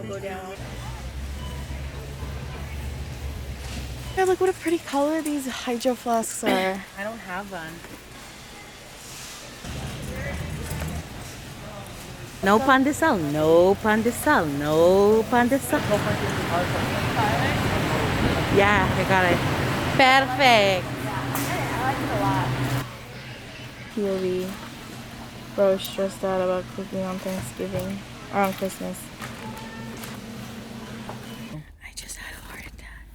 Go down. Yeah, look what a pretty color these hydro flasks are. I don't have one. No pandesal, no pandesal, no pandesal. Yeah, I got it. Perfect. I like it a lot. POV. Bro is stressed out about cooking on Thanksgiving or on Christmas. I just had a heart attack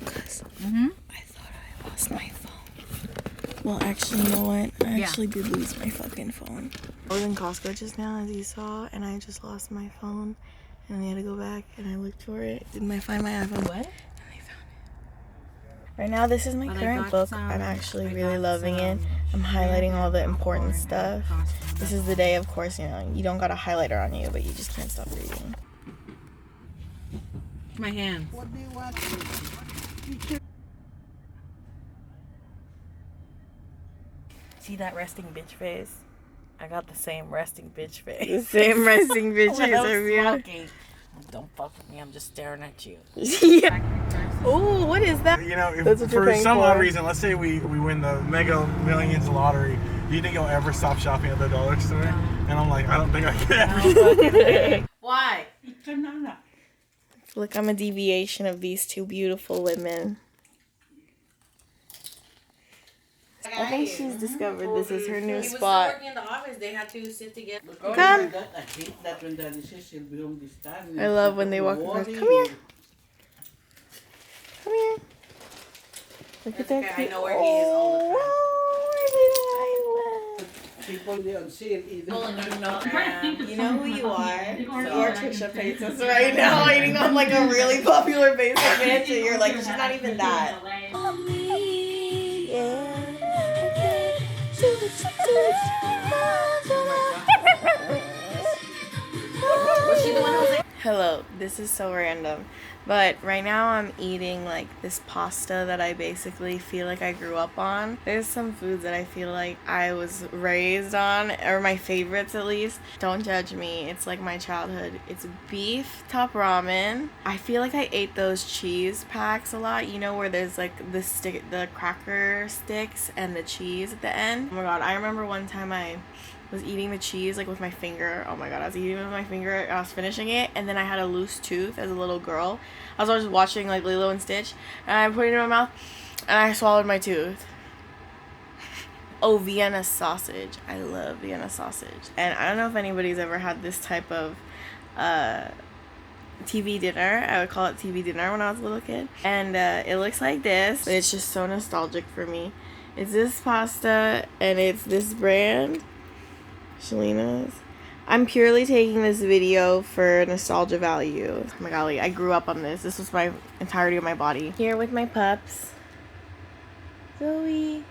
because I thought I lost my phone. Well, actually, you know what? I actually did lose my fucking phone. I was in Costco just now, as you saw, and I just lost my phone. And I had to go back and I looked for it. Didn't I find my iPhone? What? And I found it. Right now, this is my current book. I'm actually really loving it. I'm highlighting all the important stuff. This is the day, of course, you know, you don't got a highlighter on you, but you just can't stop reading. My hands. What do you want? See that resting bitch face? I got the same resting bitch face. The same resting bitch face over here. Don't fuck with me, I'm just staring at you. Yeah. Oh, what is that? You know, That's if what you're for paying some for. odd reason, let's say we win the Mega Millions lottery, do you think you'll ever stop shopping at the dollar store? No. And I'm like, I don't think I can. Why? Look, I'm a deviation of these two beautiful women. I think she's discovered this is her new spot. Working in the office, they had to sit together. Come. I love when they walk across. Come here. Come here. Look at that. Okay, I know where he is all the time. People don't see it either. You know who you are. You are Trisha Paytas right now, eating on like a really popular basic bitch, and you're like, she's not even that. Was she the one who was like, Hello, this is so random, but right now I'm eating like this pasta that I basically feel like I grew up on. There's some foods that I feel like I was raised on, or my favorites at least. Don't judge me, it's like my childhood. It's beef top ramen. I feel like I ate those cheese packs a lot, you know, where there's like the cracker sticks and the cheese at the end. Oh my god, I remember one time I was eating the cheese like with my finger. Oh my god, I was eating it with my finger and I was finishing it, and then I had a loose tooth as a little girl. I was always watching like Lilo and Stitch, and I put it in my mouth and I swallowed my tooth. Oh, Vienna sausage. I love Vienna sausage. And I don't know if anybody's ever had this type of TV dinner. I would call it TV dinner when I was a little kid. And it looks like this. It's just so nostalgic for me. It's this pasta and it's this brand, Shalina's. I'm purely taking this video for nostalgia value. Oh my golly, I grew up on this. This was my entirety of my body. Here with my pups. Zoe.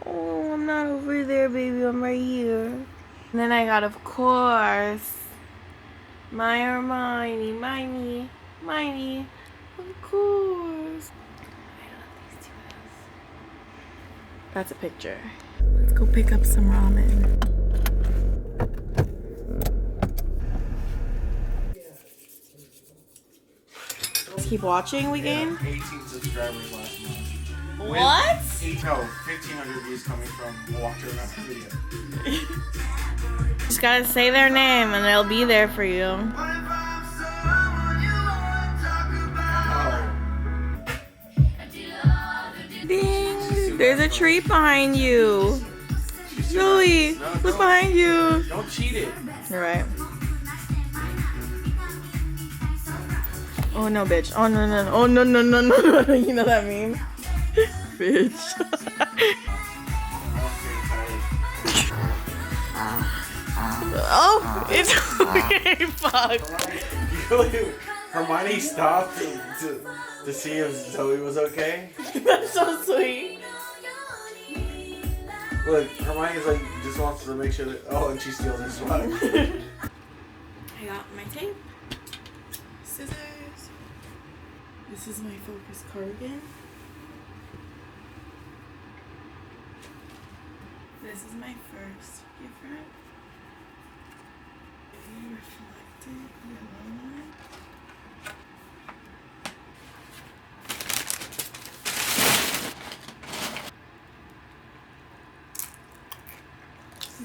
Oh, I'm not over there, baby. I'm right here. And then I got, of course, my Hermione. Miney. Of course. I love these two girls. That's a picture. Let's go pick up some ramen. Let's keep watching, we game? 18 subscribers last month. What? 1,500 views coming from walked around the video. Just gotta say their name and they'll be there for you. Ding! There's a tree behind you. Zoe, look behind you. Don't cheat it. You're right. Oh no, bitch. Oh no. Oh no. You know that meme? Bitch. Oh, it's okay. Fuck. Hermione stopped to see if Zoe was okay. That's so sweet. Look, Hermione's like, just wants to make sure that. Oh, and she steals her spot. I got my tape. Scissors. This is my focus cardigan. This is my first gift wrap. Very reflective yellow one.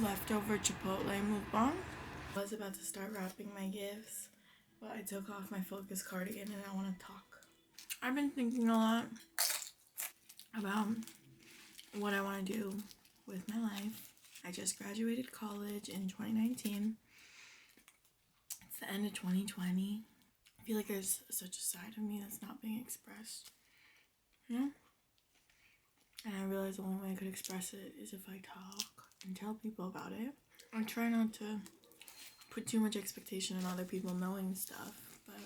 Leftover Chipotle Mukbang. I was about to start wrapping my gifts, but I took off my focus cardigan and I want to talk. I've been thinking a lot about what I want to do with my life. I just graduated college in 2019. It's the end of 2020. I feel like there's such a side of me that's not being expressed. You know? And I realized the only way I could express it is if I talk and tell people about it. I try not to put too much expectation on other people knowing stuff, but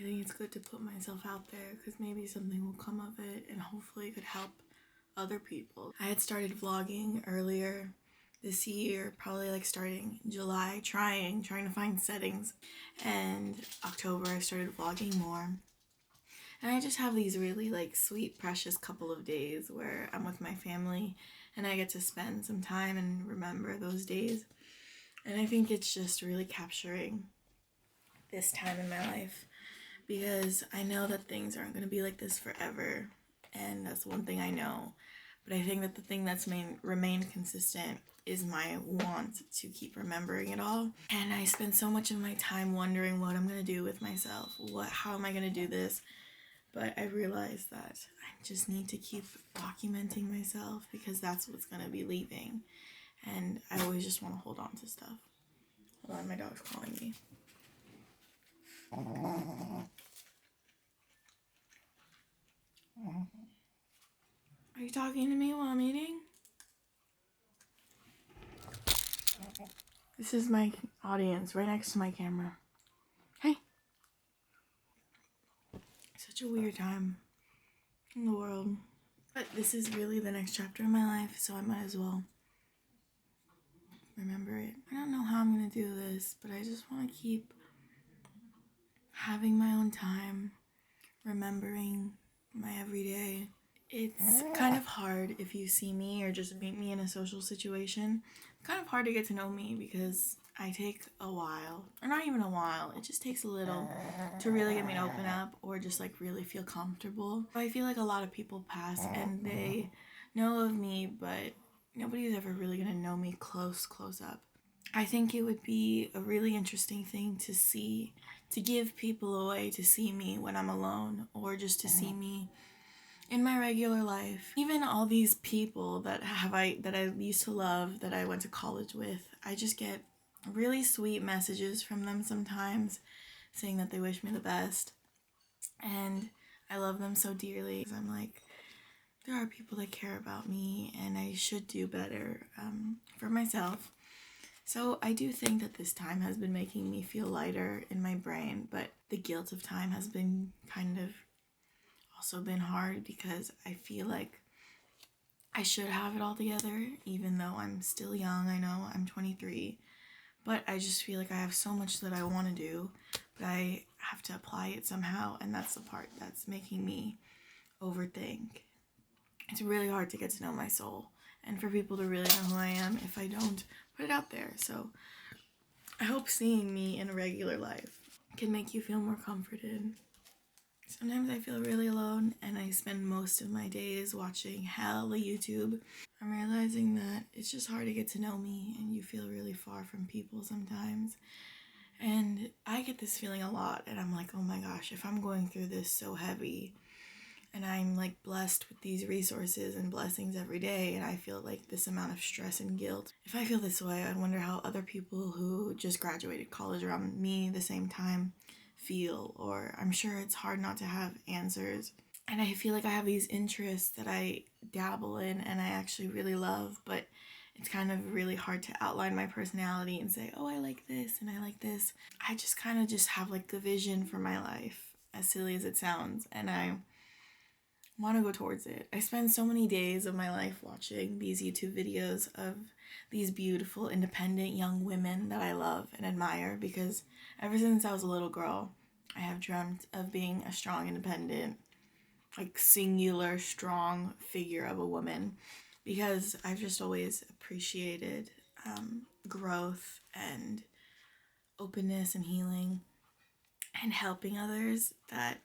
I think it's good to put myself out there because maybe something will come of it and hopefully it could help other people. I had started vlogging earlier this year, probably like starting July, trying to find settings, and October I started vlogging more. And I just have these really like sweet, precious couple of days where I'm with my family and I get to spend some time and remember those days. And I think it's just really capturing this time in my life because I know that things aren't going to be like this forever. And that's one thing I know. But I think that the thing that's remained consistent is my want to keep remembering it all. And I spend so much of my time wondering what I'm going to do with myself. How am I going to do this? But I realized that I just need to keep documenting myself because that's what's going to be leaving. And I always just want to hold on to stuff. Hold on, my dog's calling me. Are you talking to me while I'm eating? This is my audience right next to my camera. Hey. Such a weird time in the world. But this is really the next chapter of my life, so I might as well remember it. I don't know how I'm gonna do this, but I just want to keep having my own time, remembering my everyday. It's kind of hard if you see me or just meet me in a social situation. It's kind of hard to get to know me because I take a while, or not even a while, it just takes a little to really get me to open up or just like really feel comfortable. I feel like a lot of people pass and they know of me, but nobody's ever really gonna know me close up. I think it would be a really interesting thing to see, to give people a way to see me when I'm alone or just to see me in my regular life. Even all these people that I used to love, that I went to college with, I just get really sweet messages from them sometimes saying that they wish me the best. And I love them so dearly. I'm like, there are people that care about me and I should do better for myself. So I do think that this time has been making me feel lighter in my brain, but the guilt of time has been kind of also been hard because I feel like I should have it all together, even though I'm still young. I know I'm 23, but I just feel like I have so much that I want to do, but I have to apply it somehow, and that's the part that's making me overthink. It's really hard to get to know my soul and for people to really know who I am if I don't put it out there. So I hope seeing me in a regular life can make you feel more comforted. Sometimes I feel really alone and I spend most of my days watching hella YouTube. I'm realizing that it's just hard to get to know me and you feel really far from people sometimes. And I get this feeling a lot and I'm like, oh my gosh, if I'm going through this so heavy and I'm like blessed with these resources and blessings every day and I feel like this amount of stress and guilt, if I feel this way, I wonder how other people who just graduated college around me the same time feel, or I'm sure it's hard not to have answers. And I feel like I have these interests that I dabble in and I actually really love, but it's kind of really hard to outline my personality and say, oh, I like this and I like this. I just kind of just have like the vision for my life, as silly as it sounds, and I want to go towards it. I spend so many days of my life watching these YouTube videos of these beautiful, independent young women that I love and admire because ever since I was a little girl, I have dreamt of being a strong, independent, like singular, strong figure of a woman. because I've just always appreciated growth and openness and healing and helping others, that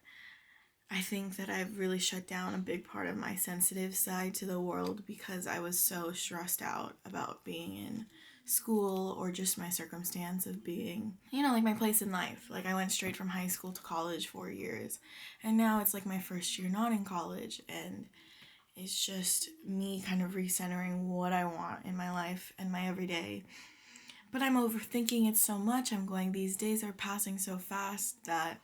I think that I've really shut down a big part of my sensitive side to the world because I was so stressed out about being in school or just my circumstance of being, like my place in life. Like I went straight from high school to college 4 years, and now it's like my first year not in college, and it's just me kind of recentering what I want in my life and my everyday. But I'm overthinking it so much. I'm going, these days are passing so fast that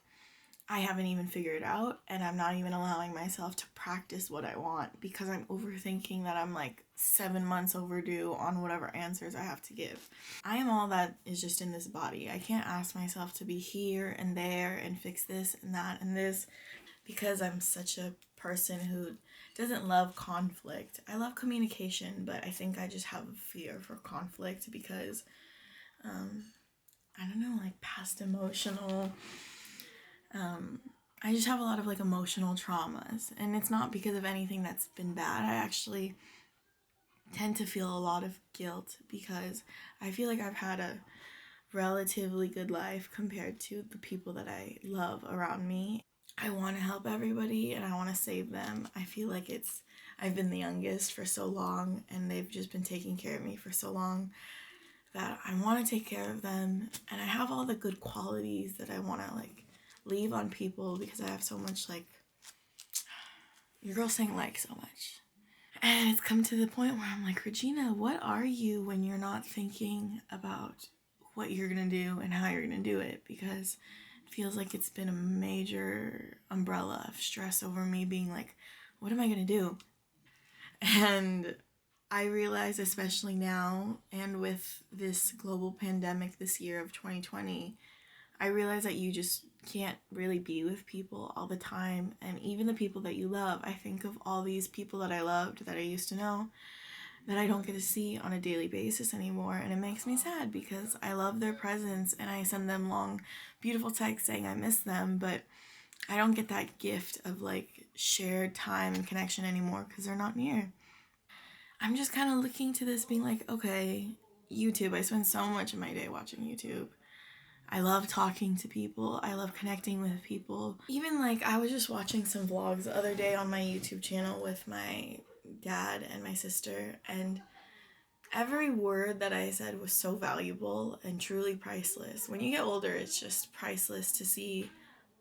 I haven't even figured it out, and I'm not even allowing myself to practice what I want because I'm overthinking that I'm like 7 months overdue on whatever answers I have to give. I am all that is just in this body. I can't ask myself to be here and there and fix this and that and this because I'm such a person who doesn't love conflict. I love communication, but I think I just have a fear for conflict because, I don't know, like past emotional I just have a lot of like emotional traumas, and it's not because of anything that's been bad. I actually tend to feel a lot of guilt because I feel like I've had a relatively good life compared to the people that I love around me. I want to help everybody and I want to save them. I feel like I've been the youngest for so long and they've just been taking care of me for so long that I want to take care of them, and I have all the good qualities that I want to like leave on people because I have so much like, your girl's saying like so much. And it's come to the point where I'm like, Regina, what are you when you're not thinking about what you're gonna do and how you're gonna do it? Because it feels like it's been a major umbrella of stress over me being like, what am I gonna do? And I realize, especially now and with this global pandemic this year of 2020, I realize that you just can't really be with people all the time. And even the people that you love, I think of all these people that I loved, that I used to know, that I don't get to see on a daily basis anymore. And it makes me sad because I love their presence and I send them long, beautiful texts saying I miss them. But I don't get that gift of like shared time and connection anymore because they're not near. I'm just kind of looking to this being like, okay, YouTube. I spend so much of my day watching YouTube. I love talking to people. I love connecting with people. Even like I was just watching some vlogs the other day on my YouTube channel with my dad and my sister, and every word that I said was so valuable and truly priceless. When you get older, it's just priceless to see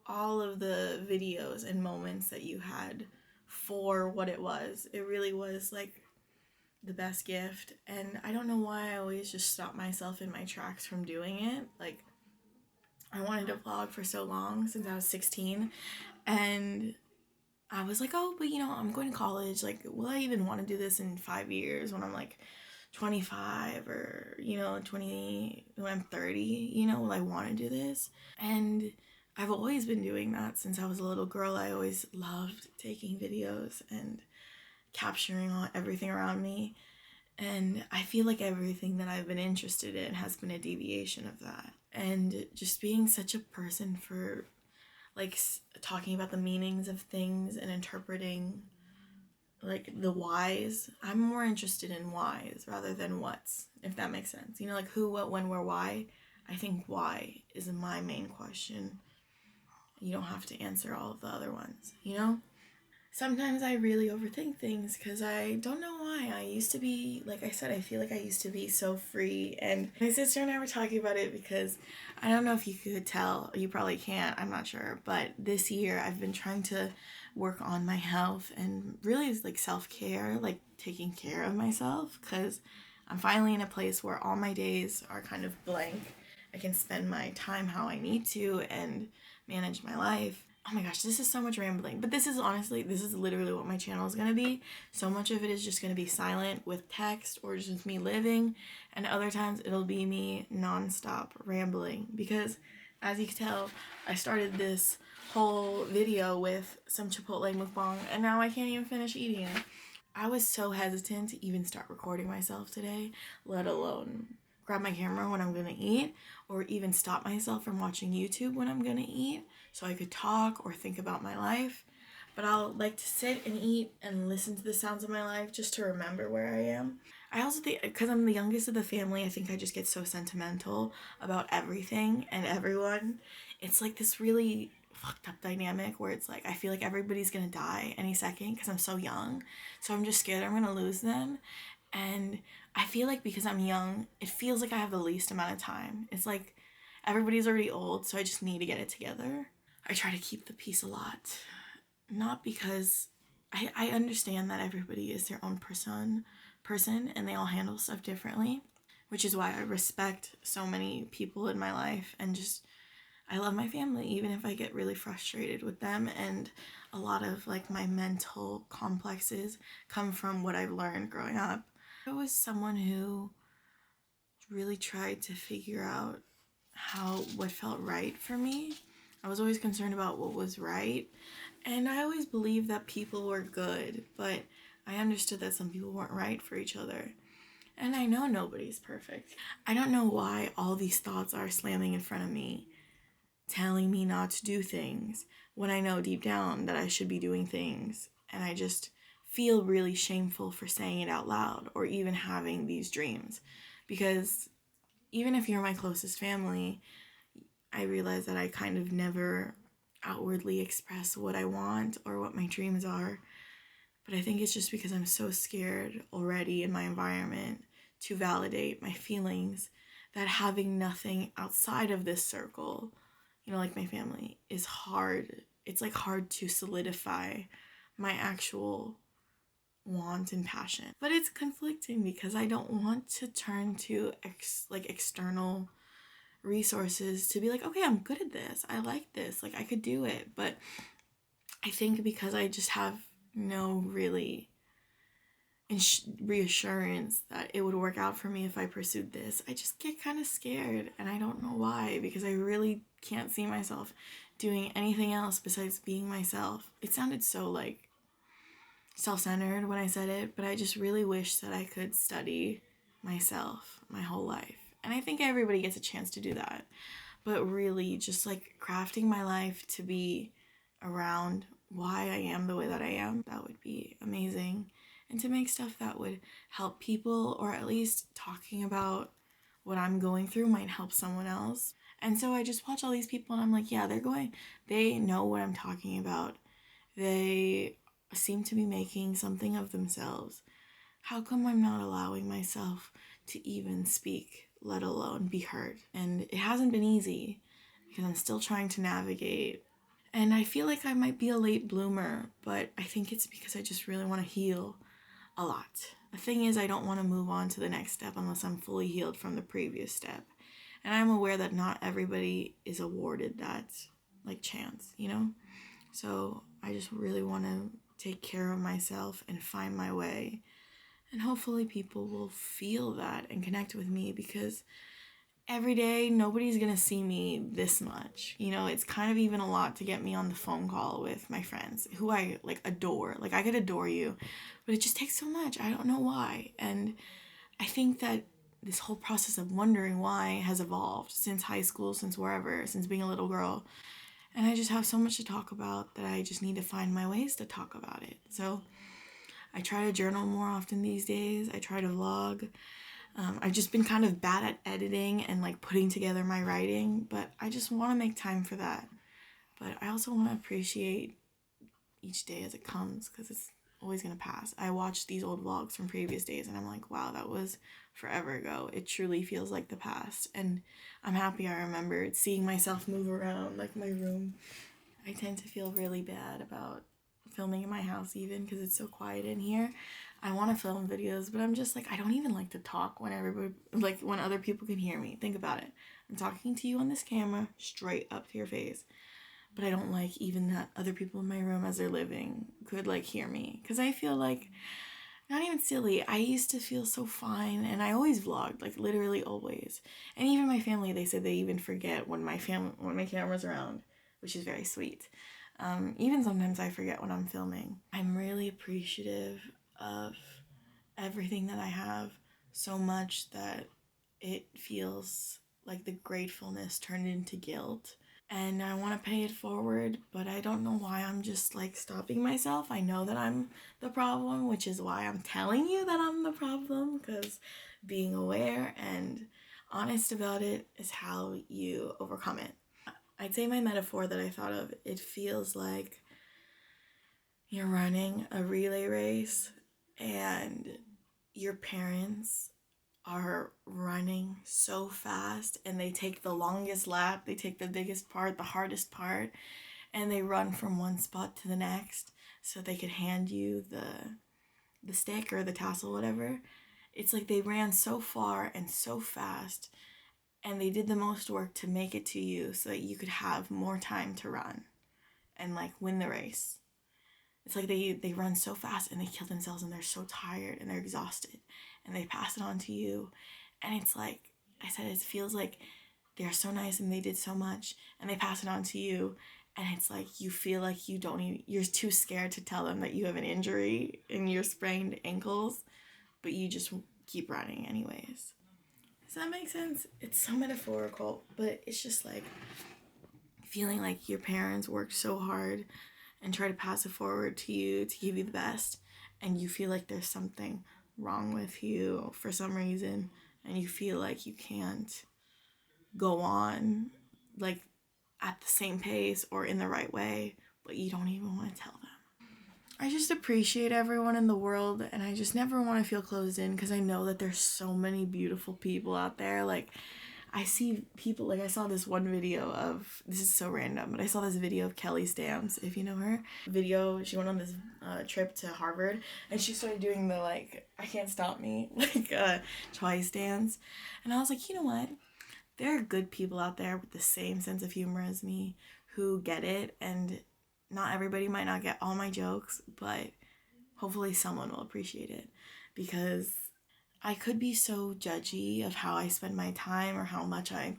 all of the videos and moments that you had for what it was. It really was like the best gift, and I don't know why I always just stop myself in my tracks from doing it. Like, I wanted to vlog for so long, since I was 16, and I was like, oh, but I'm going to college. Like, will I even want to do this in 5 years when I'm like 25 or, 20, when I'm 30? Will I want to do this? And I've always been doing that since I was a little girl. I always loved taking videos and capturing everything around me. And I feel like everything that I've been interested in has been a deviation of that. And just being such a person for like talking about the meanings of things and interpreting like the whys. I'm more interested in whys rather than what's, if that makes sense. Like who, what, when, where, why. I think why is my main question. You don't have to answer all of the other ones, Sometimes I really overthink things because I don't know why. I used to be, like I said, I feel like I used to be so free. And my sister and I were talking about it because I don't know if you could tell. You probably can't. I'm not sure. But this year I've been trying to work on my health and really like self-care, like taking care of myself, because I'm finally in a place where all my days are kind of blank. I can spend my time how I need to and manage my life. Oh my gosh, this is so much rambling. But this is literally what my channel is going to be. So much of it is just going to be silent with text or just me living. And other times it'll be me nonstop rambling. Because as you can tell, I started this whole video with some Chipotle mukbang and now I can't even finish eating it. I was so hesitant to even start recording myself today, let alone grab my camera when I'm gonna eat, or even stop myself from watching YouTube when I'm gonna eat so I could talk or think about my life. but I'll like to sit and eat and listen to the sounds of my life just to remember where I am. I also think, because I'm the youngest of the family, I think I just get so sentimental about everything and everyone. It's like this really fucked up dynamic where it's like I feel like everybody's gonna die any second because I'm so young. So I'm just scared I'm gonna lose them. And I feel like because I'm young, it feels like I have the least amount of time. It's like everybody's already old, so I just need to get it together. I try to keep the peace a lot. Not because I understand that everybody is their own person and they all handle stuff differently, which is why I respect so many people in my life and just I love my family even if I get really frustrated with them, and a lot of like my mental complexes come from what I've learned growing up. I was someone who really tried to figure out what felt right for me. I was always concerned about what was right, and I always believed that people were good, but I understood that some people weren't right for each other. And I know nobody's perfect. I don't know why all these thoughts are slamming in front of me, telling me not to do things when I know deep down that I should be doing things. And I just feel really shameful for saying it out loud or even having these dreams. Because even if you're my closest family, I realize that I kind of never outwardly express what I want or what my dreams are. But I think it's just because I'm so scared already in my environment to validate my feelings that having nothing outside of this circle, like my family, is hard. It's like hard to solidify my actual want and passion. But it's conflicting because I don't want to turn to external resources to be like, okay, I'm good at this. I like this. Like I could do it. But I think because I just have no really reassurance that it would work out for me if I pursued this, I just get kind of scared, and I don't know why, because I really can't see myself doing anything else besides being myself. It sounded so like self-centered when I said it, but I just really wish that I could study myself my whole life. And I think everybody gets a chance to do that. But really just like crafting my life to be around why I am the way that I am, that would be amazing. And to make stuff that would help people, or at least talking about what I'm going through might help someone else. And so I just watch all these people and I'm like, yeah, they know what I'm talking about. They seem to be making something of themselves. How come I'm not allowing myself to even speak, let alone be heard? And it hasn't been easy because I'm still trying to navigate. And I feel like I might be a late bloomer, but I think it's because I just really want to heal a lot. The thing is, I don't want to move on to the next step unless I'm fully healed from the previous step. And I'm aware that not everybody is awarded that chance, So I just really want to take care of myself and find my way. And hopefully people will feel that and connect with me, because every day nobody's gonna see me this much. It's kind of even a lot to get me on the phone call with my friends who I adore. I could adore you, but it just takes so much. I don't know why. And I think that this whole process of wondering why has evolved since high school, since wherever, since being a little girl. And I just have so much to talk about that I just need to find my ways to talk about it. So I try to journal more often these days. I try to vlog. I've just been kind of bad at editing and putting together my writing, but I just want to make time for that. But I also want to appreciate each day as it comes, because it's always going to pass. I watch these old vlogs from previous days and I'm like, wow, that was forever ago. It truly feels like the past. And I'm happy I remembered seeing myself move around my room. I tend to feel really bad about filming in my house even because it's so quiet in here. I want to film videos, but I'm just I don't even like to talk when when other people can hear me. Think about it. I'm talking to you on this camera straight up to your face, but I don't like even that other people in my room as they're living could hear me, because I feel not even silly. I used to feel so fine, and I always vlogged, literally always. And even my family, they said they even forget when my camera's around, which is very sweet. Even sometimes I forget when I'm filming. I'm really appreciative of everything that I have, so much that it feels like the gratefulness turned into guilt. and I want to pay it forward, but I don't know why I'm just like stopping myself. I know that I'm the problem, which is why I'm telling you that I'm the problem, because being aware and honest about it is how you overcome it. I'd say my metaphor that I thought of, it feels like you're running a relay race and your parents are running so fast and they take the longest lap, they take the biggest part, the hardest part, and they run from one spot to the next so they could hand you the stick or the tassel, whatever. It's like they ran so far and so fast and they did the most work to make it to you so that you could have more time to run and like win the race. It's like they run so fast and they kill themselves and they're so tired and they're exhausted and they pass it on to you. And it's like I said, it feels like they're so nice and they did so much and they pass it on to you. And it's like you feel like you're too scared to tell them that you have an injury in your sprained ankles, but you just keep running anyways. Does that make sense? It's so metaphorical, but it's just like feeling like your parents worked so hard and try to pass it forward to you to give you the best, and you feel like there's something wrong with you for some reason, and you feel like you can't go on like at the same pace or in the right way, but you don't even want to tell them. I just appreciate everyone in the world, and I just never want to feel closed in because I know that there's so many beautiful people out there. Like I see people, like I saw this one video of, this is so random, but I saw this video of Kelly Stamps, if you know her. Video, she went on this trip to Harvard, and she started doing the like, I can't stop me, like choice dance. And I was like, you know what? There are good people out there with the same sense of humor as me who get it, and not everybody might not get all my jokes, but hopefully someone will appreciate it, because I could be so judgy of how I spend my time or how much I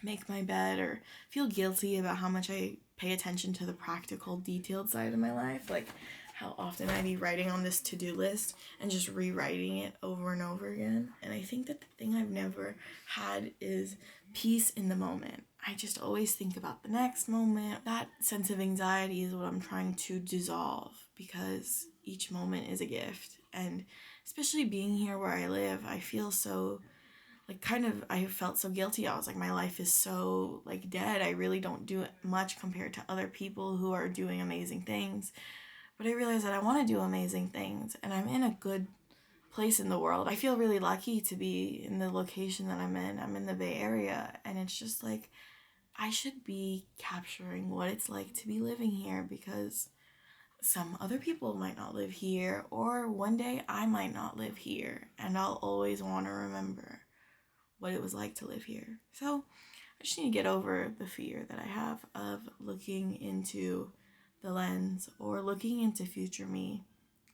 make my bed or feel guilty about how much I pay attention to the practical, detailed side of my life. Like how often I be writing on this to-do list and just rewriting it over and over again. And I think that the thing I've never had is peace in the moment. I just always think about the next moment. That sense of anxiety is what I'm trying to dissolve, because each moment is a gift. And especially being here where I live, I feel so, like, I felt so guilty. I was like, my life is so, like, dead. I really don't do much compared to other people who are doing amazing things. But I realized that I want to do amazing things, and I'm in a good place in the world. I feel really lucky to be in the location that I'm in. I'm in the Bay Area, and it's just like, I should be capturing what it's like to be living here, because some other people might not live here, or one day I might not live here, and I'll always want to remember what it was like to live here. So I just need to get over the fear that I have of looking into the lens or looking into future me,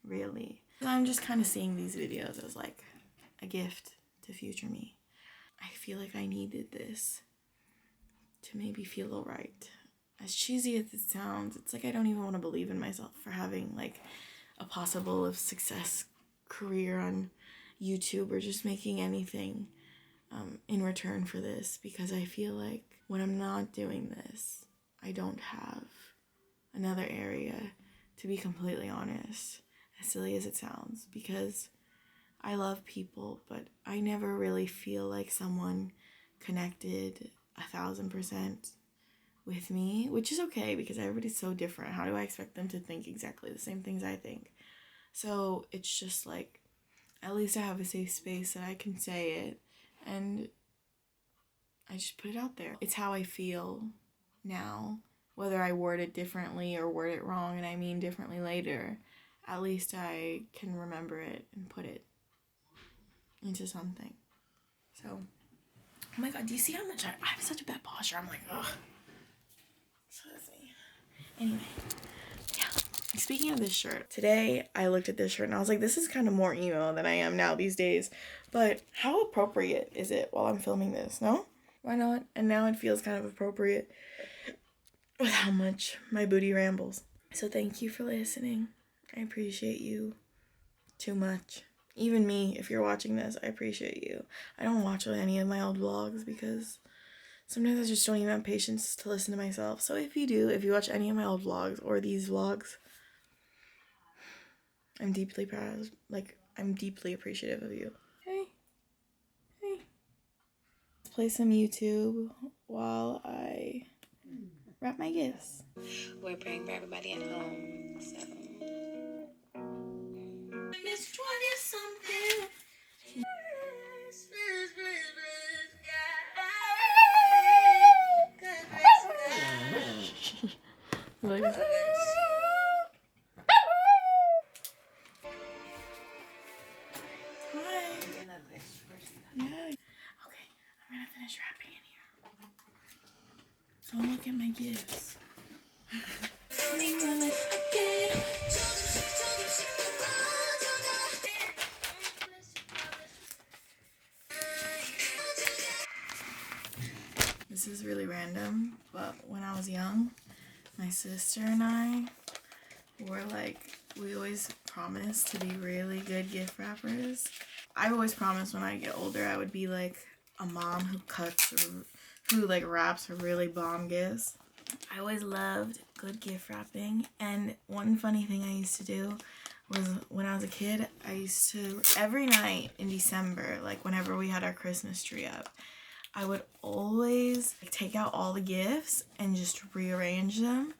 really. So I'm just kind of seeing these videos as like a gift to future me. I feel like I needed this to maybe feel alright. As cheesy as it sounds, it's like I don't even want to believe in myself for having like a possible of success career on YouTube or just making anything in return for this, because I feel like when I'm not doing this, I don't have another area, to be completely honest, as silly as it sounds, because I love people, but I never really feel like someone connected 1,000% with me, which is okay because everybody's so different. How do I expect them to think exactly the same things I think? So it's just like, at least I have a safe space that I can say it, and I just put it out there. It's how I feel now, whether I word it differently or word it wrong and I mean differently later. At least I can remember it and put it into something. So, oh my god, do you see how much I have such a bad posture? I'm like, ugh. So that's me. Anyway, yeah. Speaking of this shirt, today I looked at this shirt and I was like, this is kind of more emo than I am now these days. But how appropriate is it while I'm filming this, no? Why not? And now it feels kind of appropriate with how much my booty rambles. So thank you for listening. I appreciate you too much. Even me, if you're watching this, I appreciate you. I don't watch any of my old vlogs because Sometimes I just don't even have patience to listen to myself. So if you do, if you watch any of my old vlogs or these vlogs, I'm deeply proud. Like, I'm deeply appreciative of you. Hey. Hey. Let's play some YouTube while I wrap my gifts. We're praying for everybody at home, so. Mid-20s something. Like, hi. Yeah. Okay, I'm gonna finish wrapping in here. So look at my gifts. This is really random, but when I was young, my sister and I were like, we always promised to be really good gift wrappers. I always promised when I get older I would be like a mom who cuts or who like wraps really bomb gifts. I always loved good gift wrapping, and one funny thing I used to do was when I was a kid, I used to, every night in December, like whenever we had our Christmas tree up, I would always take out all the gifts and just rearrange them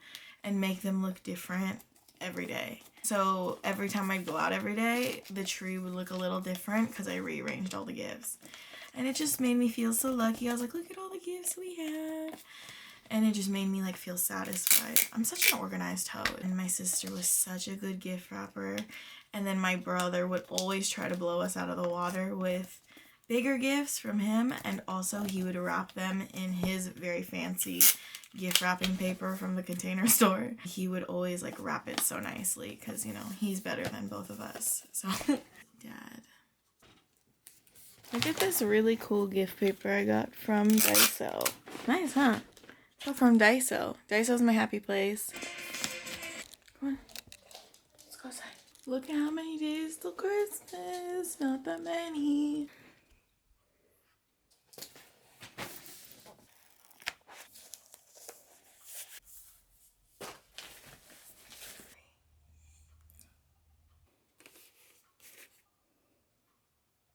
and make them look different every day. So every time I'd go out every day, the tree would look a little different because I rearranged all the gifts. And it just made me feel so lucky. I was like, look at all the gifts we had. And it just made me like feel satisfied. I'm such an organized hoe. And my sister was such a good gift wrapper. And then my brother would always try to blow us out of the water with bigger gifts from him, and also he would wrap them in his very fancy gift wrapping paper from the Container Store. He would always like wrap it so nicely because, you know, he's better than both of us. So Dad, look at this really cool gift paper I got from Daiso. Nice, huh? Oh, from Daiso. Daiso's my happy place. Come on, let's go outside. Look at how many days till Christmas. Not that many.